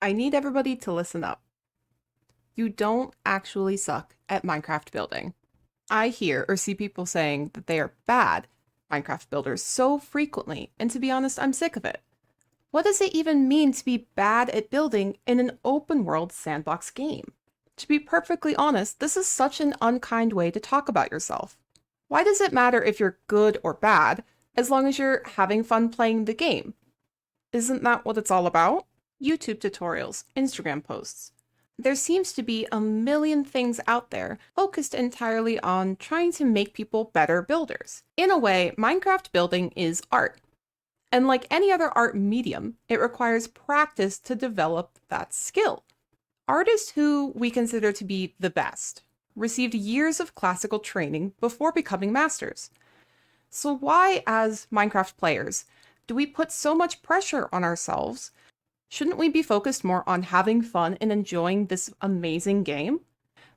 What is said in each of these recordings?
I need everybody to listen up. You don't actually suck at Minecraft building. I hear or see people saying that they are bad Minecraft builders so frequently, and to be honest, I'm sick of it. What does it even mean to be bad at building in an open world sandbox game? To be perfectly honest, this is such an unkind way to talk about yourself. Why does it matter if you're good or bad, as long as you're having fun playing the game? Isn't that what it's all about? YouTube tutorials, Instagram posts. There seems to be a million things out there focused entirely on trying to make people better builders. In a way, Minecraft building is art. And like any other art medium, it requires practice to develop that skill. Artists who we consider to be the best received years of classical training before becoming masters. So why, as Minecraft players, do we put so much pressure on ourselves? Shouldn't we be focused more on having fun and enjoying this amazing game?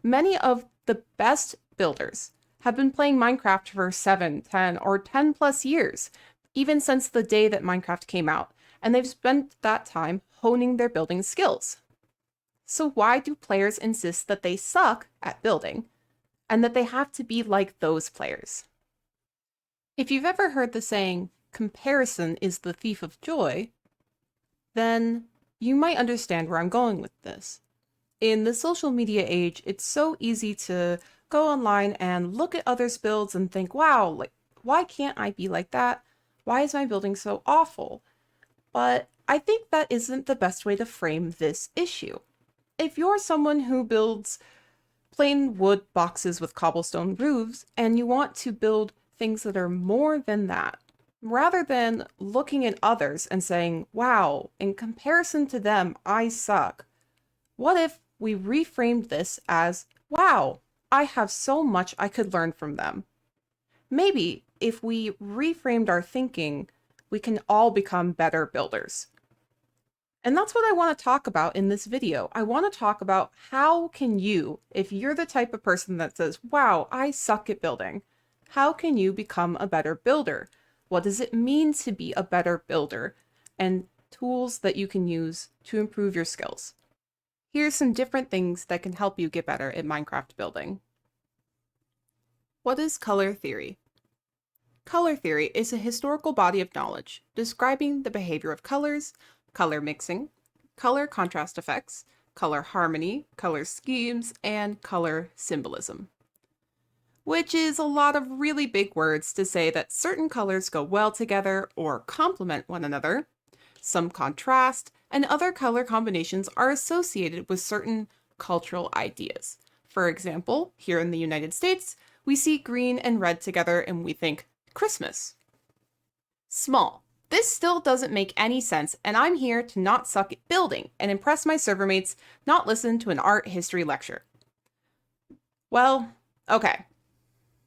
Many of the best builders have been playing Minecraft for 7, 10, or 10 plus years, even since the day that Minecraft came out, and they've spent that time honing their building skills. So why do players insist that they suck at building, and that they have to be like those players? If you've ever heard the saying, comparison is the thief of joy, then you might understand where I'm going with this. In the social media age, it's so easy to go online and look at others' builds and think, wow, like, why can't I be like that? Why is my building so awful? But I think that isn't the best way to frame this issue. If you're someone who builds plain wood boxes with cobblestone roofs and you want to build things that are more than that, rather than looking at others and saying, wow, in comparison to them, I suck, what if we reframed this as, wow, I have so much I could learn from them? Maybe if we reframed our thinking, we can all become better builders. And that's what I want to talk about in this video. I want to talk about how can you, if you're the type of person that says, wow, I suck at building, how can you become a better builder? What does it mean to be a better builder? And tools that you can use to improve your skills. Here's some different things that can help you get better at Minecraft building. What is color theory? Color theory is a historical body of knowledge describing the behavior of colors, color mixing, color contrast effects, color harmony, color schemes, and color symbolism. Which is a lot of really big words to say that certain colors go well together or complement one another, some contrast, and other color combinations are associated with certain cultural ideas. For example, here in the United States, we see green and red together and we think Christmas. Small. This still doesn't make any sense, and I'm here to not suck at building and impress my server mates, not listen to an art history lecture. Well, okay.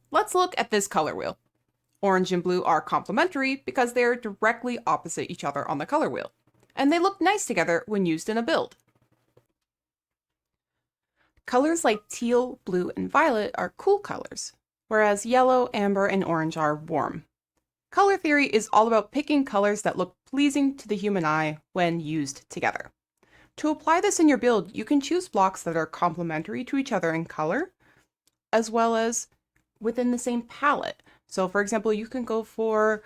Let's look at this color wheel. Orange and blue are complementary because they are directly opposite each other on the color wheel, and they look nice together when used in a build. Colors like teal, blue, and violet are cool colors, whereas yellow, amber, and orange are warm. Color theory is all about picking colors that look pleasing to the human eye when used together. To apply this in your build, you can choose blocks that are complementary to each other in color, as well as within the same palette. So for example, you can go for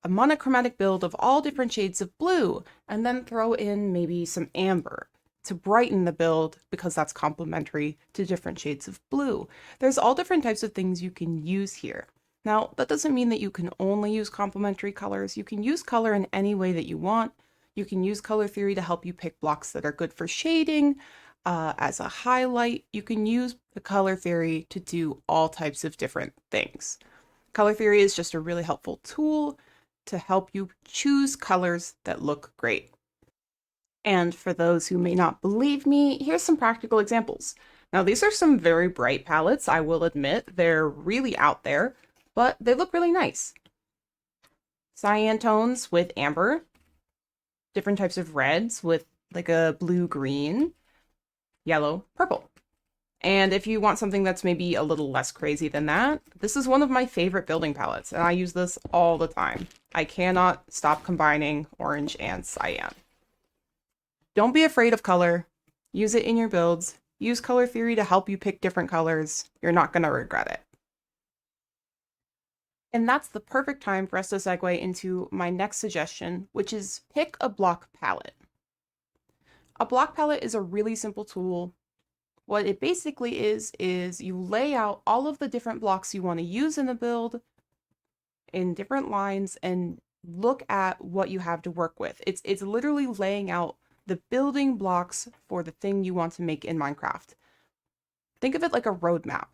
a monochromatic build of all different shades of blue, and then throw in maybe some amber to brighten the build because that's complementary to different shades of blue. There's all different types of things you can use here. Now, that doesn't mean that you can only use complementary colors. You can use color in any way that you want. You can use color theory to help you pick blocks that are good for shading, as a highlight. You can use the color theory to do all types of different things. Color theory is just a really helpful tool to help you choose colors that look great. And for those who may not believe me, here's some practical examples. Now, these are some very bright palettes, I will admit. They're really out there, but they look really nice. Cyan tones with amber, different types of reds with like a blue-green, yellow, purple. And if you want something that's maybe a little less crazy than that, this is one of my favorite building palettes, and I use this all the time. I cannot stop combining orange and cyan. Don't be afraid of color. Use it in your builds. Use color theory to help you pick different colors. You're not going to regret it. And that's the perfect time for us to segue into my next suggestion, which is pick a block palette. A block palette is a really simple tool. What it basically is you lay out all of the different blocks you want to use in a build in different lines and look at what you have to work with. It's literally laying out the building blocks for the thing you want to make in Minecraft. Think of it like a roadmap.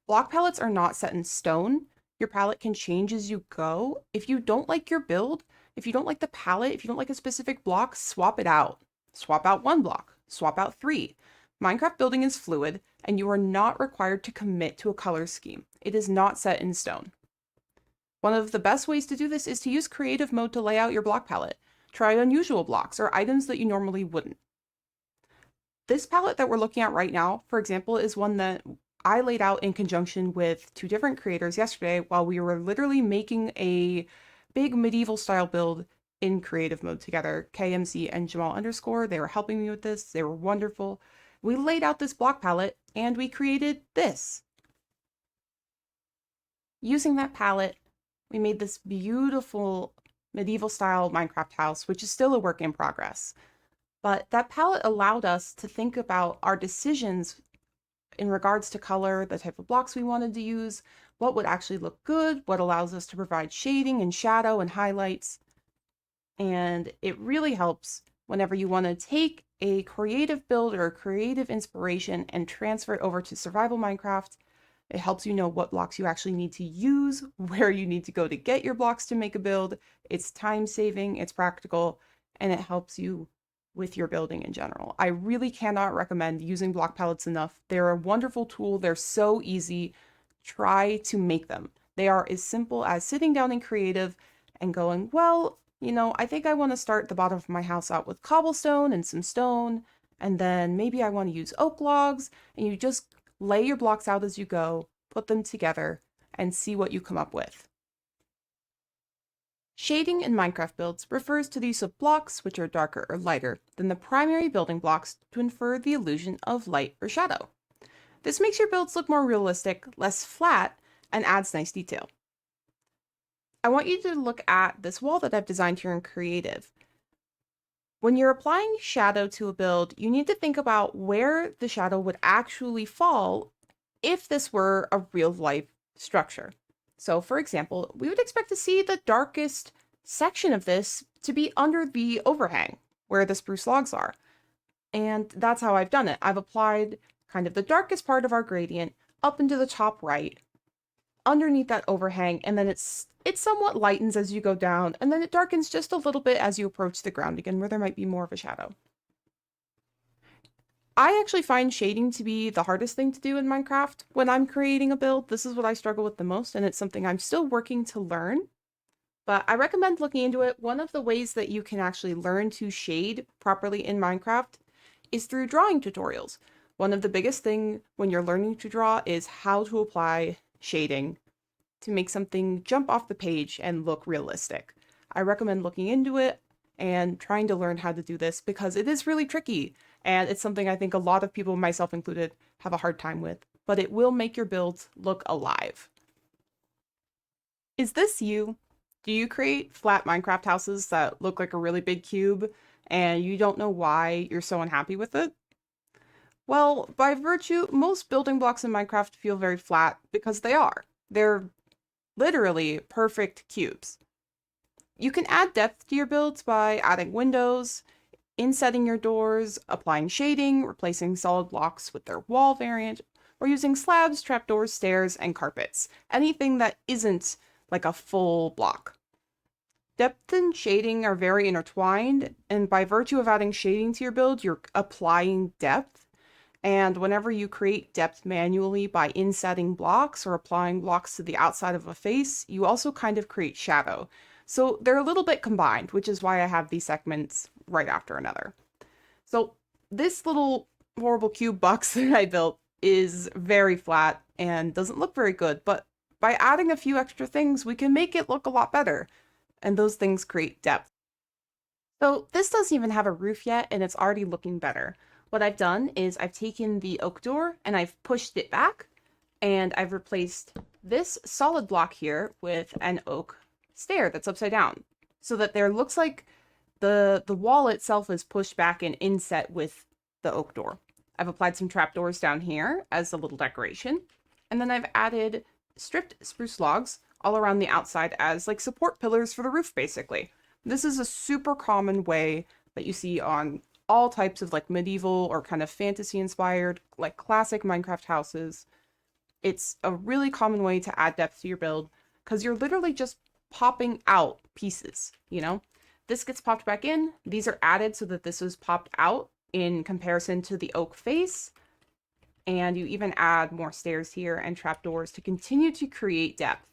Block palettes are not set in stone. Your palette can change as you go. If you don't like your build, if you don't like the palette, if you don't like a specific block, swap it out. Swap out one block, swap out three. Minecraft building is fluid, and you are not required to commit to a color scheme. It is not set in stone. One of the best ways to do this is to use creative mode to lay out your block palette. Try unusual blocks or items that you normally wouldn't. This palette that we're looking at right now, for example, is one that I laid out in conjunction with two different creators yesterday while we were literally making a big medieval style build in creative mode together. KMC and Jamal_, they were helping me with this. They were wonderful. We laid out this block palette and we created this. Using that palette, we made this beautiful medieval style Minecraft house, which is still a work in progress. But that palette allowed us to think about our decisions in regards to color, the type of blocks we wanted to use, what would actually look good, what allows us to provide shading and shadow and highlights. And it really helps whenever you want to take a creative build or a creative inspiration and transfer it over to survival Minecraft. It helps you know what blocks you actually need to use, where you need to go to get your blocks to make a build. It's time saving, it's practical, and it helps you with your building in general. I really cannot recommend using block palettes enough. They're a wonderful tool. They're so easy. Try to make them. They are as simple as sitting down in creative and going, well, you know, I think I want to start the bottom of my house out with cobblestone and some stone, and then maybe I want to use oak logs, and you just lay your blocks out as you go, put them together, and see what you come up with. Shading in Minecraft builds refers to the use of blocks which are darker or lighter than the primary building blocks to infer the illusion of light or shadow. This makes your builds look more realistic, less flat, and adds nice detail. I want you to look at this wall that I've designed here in Creative. When you're applying shadow to a build, you need to think about where the shadow would actually fall if this were a real-life structure. So, for example, we would expect to see the darkest section of this to be under the overhang, where the spruce logs are. And that's how I've done it. I've applied kind of the darkest part of our gradient up into the top right, underneath that overhang, and then it somewhat lightens as you go down, and then it darkens just a little bit as you approach the ground again, where there might be more of a shadow. I actually find shading to be the hardest thing to do in Minecraft. When I'm creating a build, this is what I struggle with the most, and it's something I'm still working to learn. But I recommend looking into it. One of the ways that you can actually learn to shade properly in Minecraft is through drawing tutorials. One of the biggest things when you're learning to draw is how to apply shading to make something jump off the page and look realistic. I recommend looking into it and trying to learn how to do this because it is really tricky, and it's something I think a lot of people, myself included, have a hard time with, but it will make your builds look alive. Is this you? Do you create flat Minecraft houses that look like a really big cube and you don't know why you're so unhappy with it? Well, by virtue, most building blocks in Minecraft feel very flat because they are. They're literally perfect cubes. You can add depth to your builds by adding windows, insetting your doors, applying shading, replacing solid blocks with their wall variant, or using slabs, trapdoors, stairs, and carpets. Anything that isn't like a full block. Depth and shading are very intertwined, and by virtue of adding shading to your build, you're applying depth. And whenever you create depth manually by insetting blocks or applying blocks to the outside of a face, you also kind of create shadow. So they're a little bit combined, which is why I have these segments right after another. So this little horrible cube box that I built is very flat and doesn't look very good, but by adding a few extra things, we can make it look a lot better. And those things create depth. So this doesn't even have a roof yet, and it's already looking better. What I've done is I've taken the oak door and I've pushed it back, and I've replaced this solid block here with an oak stair that's upside down, so that there looks like the wall itself is pushed back and inset with the oak door. I've applied some trapdoors down here as a little decoration, and then I've added stripped spruce logs all around the outside as like support pillars for the roof, basically. This is a super common way that you see on all types of like medieval or kind of fantasy inspired, like classic Minecraft houses. It's a really common way to add depth to your build because you're literally just popping out pieces, you know? This gets popped back in. These are added so that this is popped out in comparison to the oak face. And you even add more stairs here and trapdoors to continue to create depth.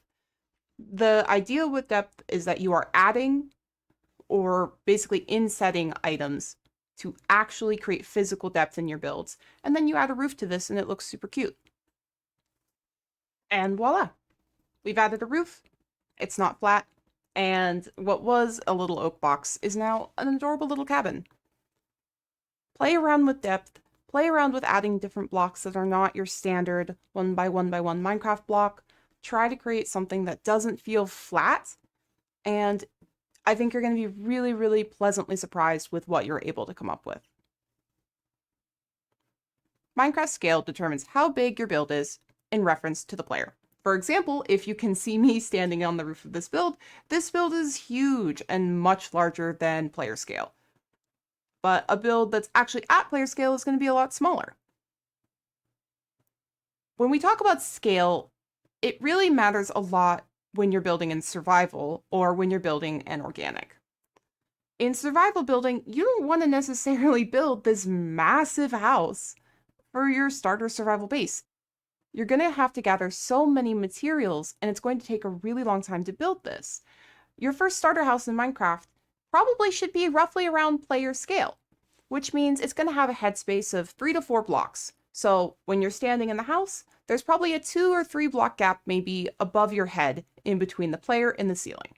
The idea with depth is that you are adding or basically insetting items to actually create physical depth in your builds. And then you add a roof to this and it looks super cute. And voila, we've added a roof. It's not flat. And what was a little oak box is now an adorable little cabin. Play around with depth. Play around with adding different blocks that are not your standard 1x1x1 Minecraft block. Try to create something that doesn't feel flat. And I think you're going to be really, really pleasantly surprised with what you're able to come up with. Minecraft scale determines how big your build is in reference to the player. For example, if you can see me standing on the roof of this build is huge and much larger than player scale. But a build that's actually at player scale is going to be a lot smaller. When we talk about scale, it really matters a lot when you're building in survival or when you're building an organic. In survival building, you don't want to necessarily build this massive house for your starter survival base. You're going to have to gather so many materials, and it's going to take a really long time to build this. Your first starter house in Minecraft probably should be roughly around player scale, which means it's going to have a headspace of 3 to 4 blocks. So when you're standing in the house, there's probably a 2 or 3 block gap maybe above your head in between the player and the ceiling.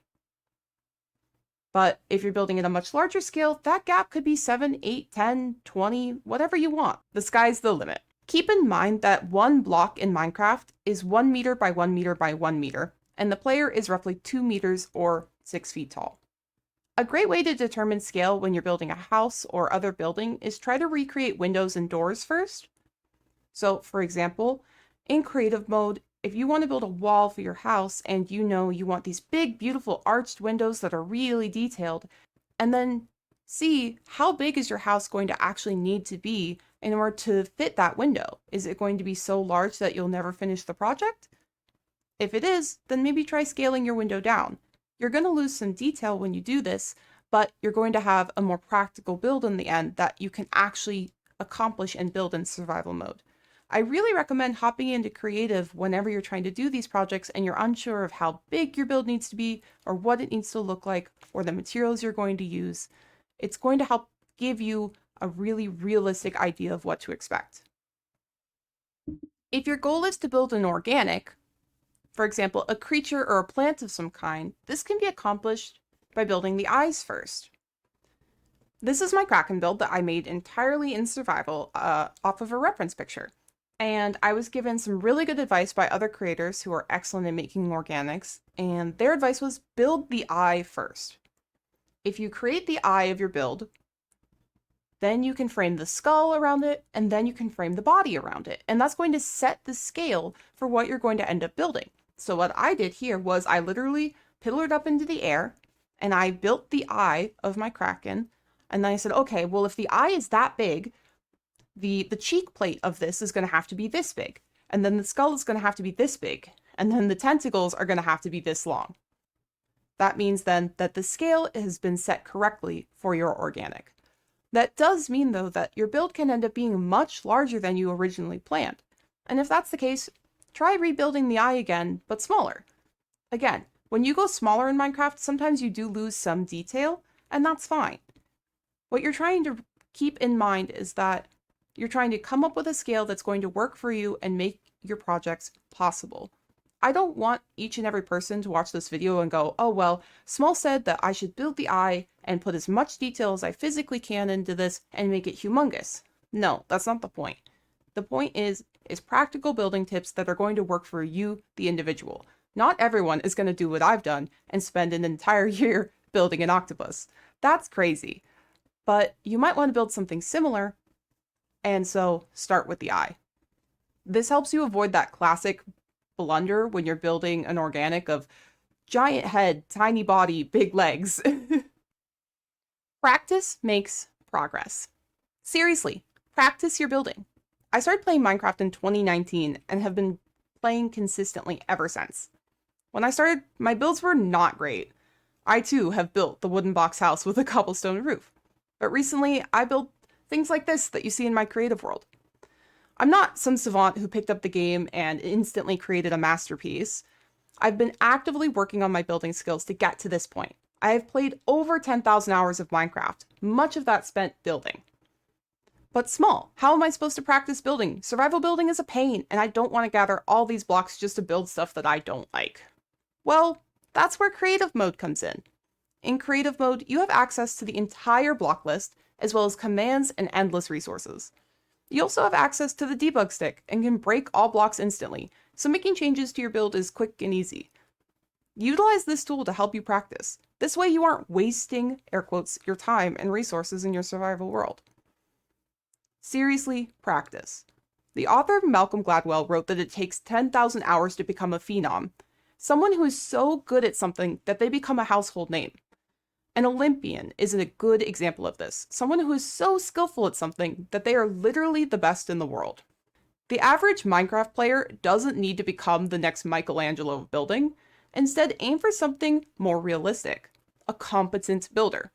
But if you're building at a much larger scale, that gap could be 7, 8, 10, 20, whatever you want. The sky's the limit. Keep in mind that one block in Minecraft is 1 meter by 1 meter by 1 meter, and the player is roughly 2 meters or 6 feet tall. A great way to determine scale when you're building a house or other building is try to recreate windows and doors first. So, for example, in creative mode, if you want to build a wall for your house and you know you want these big, beautiful arched windows that are really detailed, and then see how big is your house going to actually need to be in order to fit that window. Is it going to be so large that you'll never finish the project? If it is, then maybe try scaling your window down. You're going to lose some detail when you do this, but you're going to have a more practical build in the end that you can actually accomplish and build in survival mode. I really recommend hopping into creative whenever you're trying to do these projects and you're unsure of how big your build needs to be or what it needs to look like or the materials you're going to use. It's going to help give you a really realistic idea of what to expect. If your goal is to build an organic, for example, a creature or a plant of some kind, this can be accomplished by building the eyes first. This is my Kraken build that I made entirely in survival off of a reference picture. And I was given some really good advice by other creators who are excellent in making organics, and their advice was build the eye first. If you create the eye of your build, then you can frame the skull around it, and then you can frame the body around it. And that's going to set the scale for what you're going to end up building. So what I did here was I literally pillared up into the air, and I built the eye of my Kraken, and then I said, okay, well, if the eye is that big, the cheek plate of this is going to have to be this big, and then the skull is going to have to be this big, and then the tentacles are going to have to be this long. That means then that the scale has been set correctly for your organic. That does mean, though, that your build can end up being much larger than you originally planned. And if that's the case, try rebuilding the eye again, but smaller. Again, when you go smaller in Minecraft, sometimes you do lose some detail, and that's fine. What you're trying to keep in mind is that you're trying to come up with a scale that's going to work for you and make your projects possible. I don't want each and every person to watch this video and go, oh, well, Small said that I should build the eye and put as much detail as I physically can into this and make it humongous. No, that's not the point. The point is practical building tips that are going to work for you, the individual. Not everyone is going to do what I've done and spend an entire year building an octopus. That's crazy. But you might want to build something similar, and so start with the eye. This helps you avoid that classic blunder when you're building an organic of giant head, tiny body, big legs. Practice makes progress. Seriously, practice your building. I started playing Minecraft in 2019 and have been playing consistently ever since. When I started, my builds were not great. I too have built the wooden box house with a cobblestone roof. But recently, I built things like this that you see in my creative world. I'm not some savant who picked up the game and instantly created a masterpiece. I've been actively working on my building skills to get to this point. I have played over 10,000 hours of Minecraft, much of that spent building. But Small, how am I supposed to practice building? Survival building is a pain, and I don't want to gather all these blocks just to build stuff that I don't like. Well, that's where creative mode comes in. In creative mode, you have access to the entire block list, as well as commands and endless resources. You also have access to the debug stick and can break all blocks instantly, so making changes to your build is quick and easy. Utilize this tool to help you practice. This way you aren't wasting, air quotes, your time and resources in your survival world. Seriously, practice. The author Malcolm Gladwell wrote that it takes 10,000 hours to become a phenom, someone who is so good at something that they become a household name. An Olympian is a good example of this, someone who is so skillful at something that they are literally the best in the world. The average Minecraft player doesn't need to become the next Michelangelo of building. Instead, aim for something more realistic, a competent builder.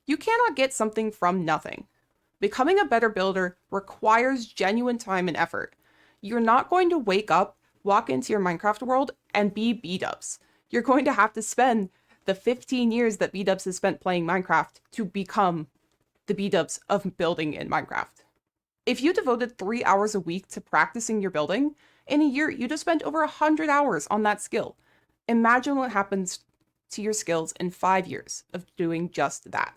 You cannot get something from nothing. Becoming a better builder requires genuine time and effort. You're not going to wake up, walk into your Minecraft world, and be B-dubs. You're going to have to spend the 15 years that B-dubs has spent playing Minecraft to become the B-dubs of building in Minecraft. If you devoted 3 hours a week to practicing your building, in a year you'd have spent over 100 hours on that skill. Imagine what happens to your skills in 5 years of doing just that.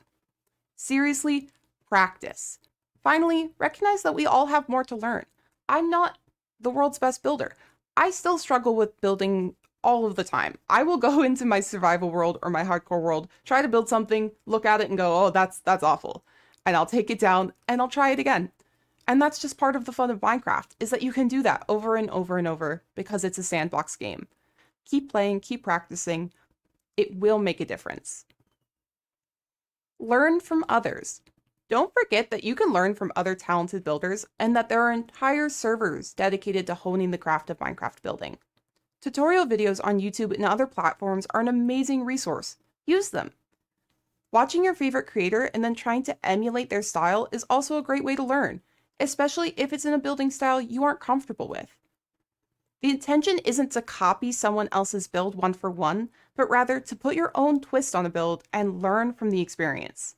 Seriously, practice. Finally, recognize that we all have more to learn. I'm not the world's best builder. I still struggle with building all of the time. I will go into my survival world or my hardcore world, try to build something, look at it and go, oh, that's awful. And I'll take it down and I'll try it again. And that's just part of the fun of Minecraft, is that you can do that over and over and over because it's a sandbox game. Keep playing, keep practicing. It will make a difference. Learn from others. Don't forget that you can learn from other talented builders and that there are entire servers dedicated to honing the craft of Minecraft building. Tutorial videos on YouTube and other platforms are an amazing resource. Use them. Watching your favorite creator and then trying to emulate their style is also a great way to learn, especially if it's in a building style you aren't comfortable with. The intention isn't to copy someone else's build one for one, but rather to put your own twist on a build and learn from the experience.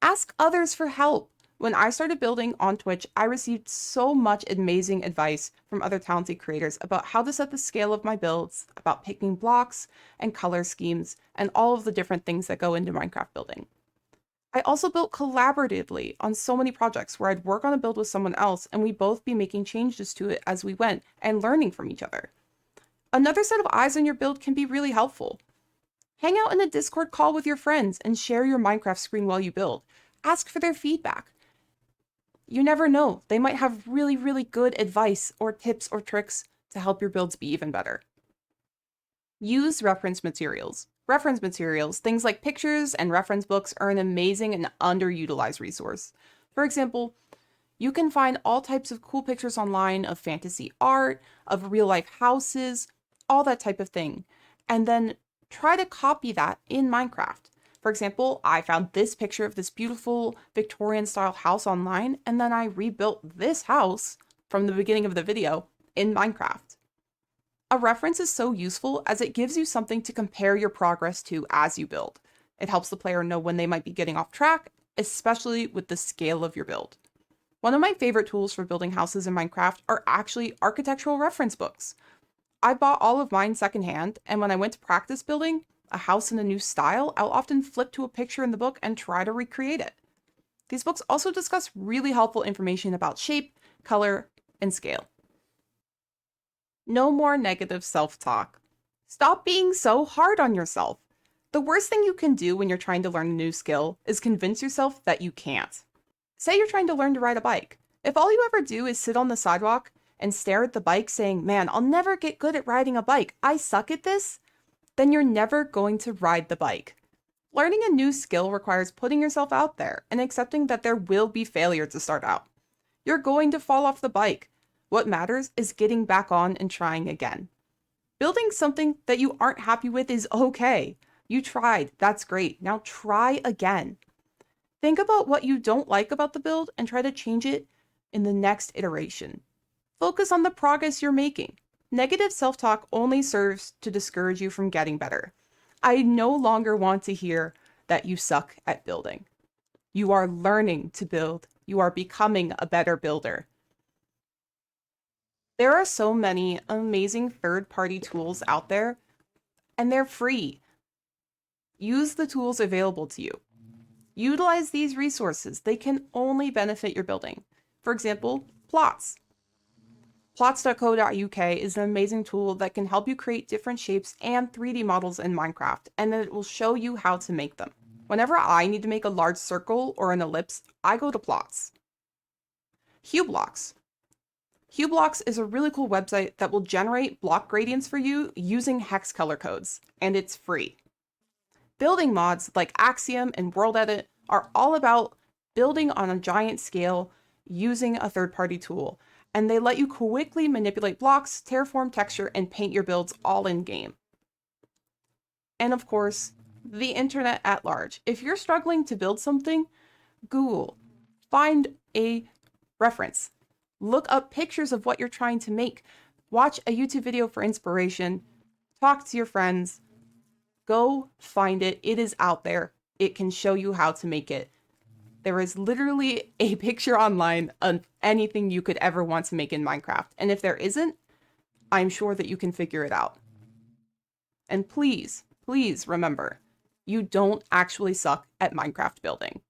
Ask others for help. When I started building on Twitch, I received so much amazing advice from other talented creators about how to set the scale of my builds, about picking blocks and color schemes, and all of the different things that go into Minecraft building. I also built collaboratively on so many projects where I'd work on a build with someone else and we'd both be making changes to it as we went and learning from each other. Another set of eyes on your build can be really helpful. Hang out in a Discord call with your friends and share your Minecraft screen while you build. Ask for their feedback. You never know, they might have really, really good advice or tips or tricks to help your builds be even better. Use reference materials. Reference materials, things like pictures and reference books, are an amazing and underutilized resource. For example, you can find all types of cool pictures online of fantasy art, of real-life houses, all that type of thing, and then try to copy that in Minecraft. For example, I found this picture of this beautiful Victorian-style house online, and then I rebuilt this house from the beginning of the video in Minecraft. A reference is so useful as it gives you something to compare your progress to as you build. It helps the player know when they might be getting off track, especially with the scale of your build. One of my favorite tools for building houses in Minecraft are actually architectural reference books. I bought all of mine secondhand, and when I went to practice building a house in a new style, I'll often flip to a picture in the book and try to recreate it. These books also discuss really helpful information about shape, color, and scale. No more negative self-talk. Stop being so hard on yourself. The worst thing you can do when you're trying to learn a new skill is convince yourself that you can't. Say you're trying to learn to ride a bike. If all you ever do is sit on the sidewalk and stare at the bike saying, "Man, I'll never get good at riding a bike. I suck at this," then you're never going to ride the bike. Learning a new skill requires putting yourself out there and accepting that there will be failure to start out. You're going to fall off the bike. What matters is getting back on and trying again. Building something that you aren't happy with is okay. You tried, that's great. Now try again. Think about what you don't like about the build and try to change it in the next iteration. Focus on the progress you're making. Negative self-talk only serves to discourage you from getting better. I no longer want to hear that you suck at building. You are learning to build. You are becoming a better builder. There are so many amazing third-party tools out there, and they're free. Use the tools available to you. Utilize these resources. They can only benefit your building. For example, Plots. Plots.co.uk is an amazing tool that can help you create different shapes and 3D models in Minecraft, and it will show you how to make them. Whenever I need to make a large circle or an ellipse, I go to Plots. Hublocks. Hublocks is a really cool website that will generate block gradients for you using hex color codes, and it's free. Building mods like Axiom and WorldEdit are all about building on a giant scale using a third-party tool, and they let you quickly manipulate blocks, terraform texture, and paint your builds all in-game. And of course, the internet at large. If you're struggling to build something, Google, find a reference. Look up pictures of what you're trying to make. Watch a YouTube video for inspiration. Talk to your friends. Go find it. It is out there. It can show you how to make it. There is literally a picture online of anything you could ever want to make in Minecraft. And if there isn't, I'm sure that you can figure it out. And please, please remember, you don't actually suck at Minecraft building.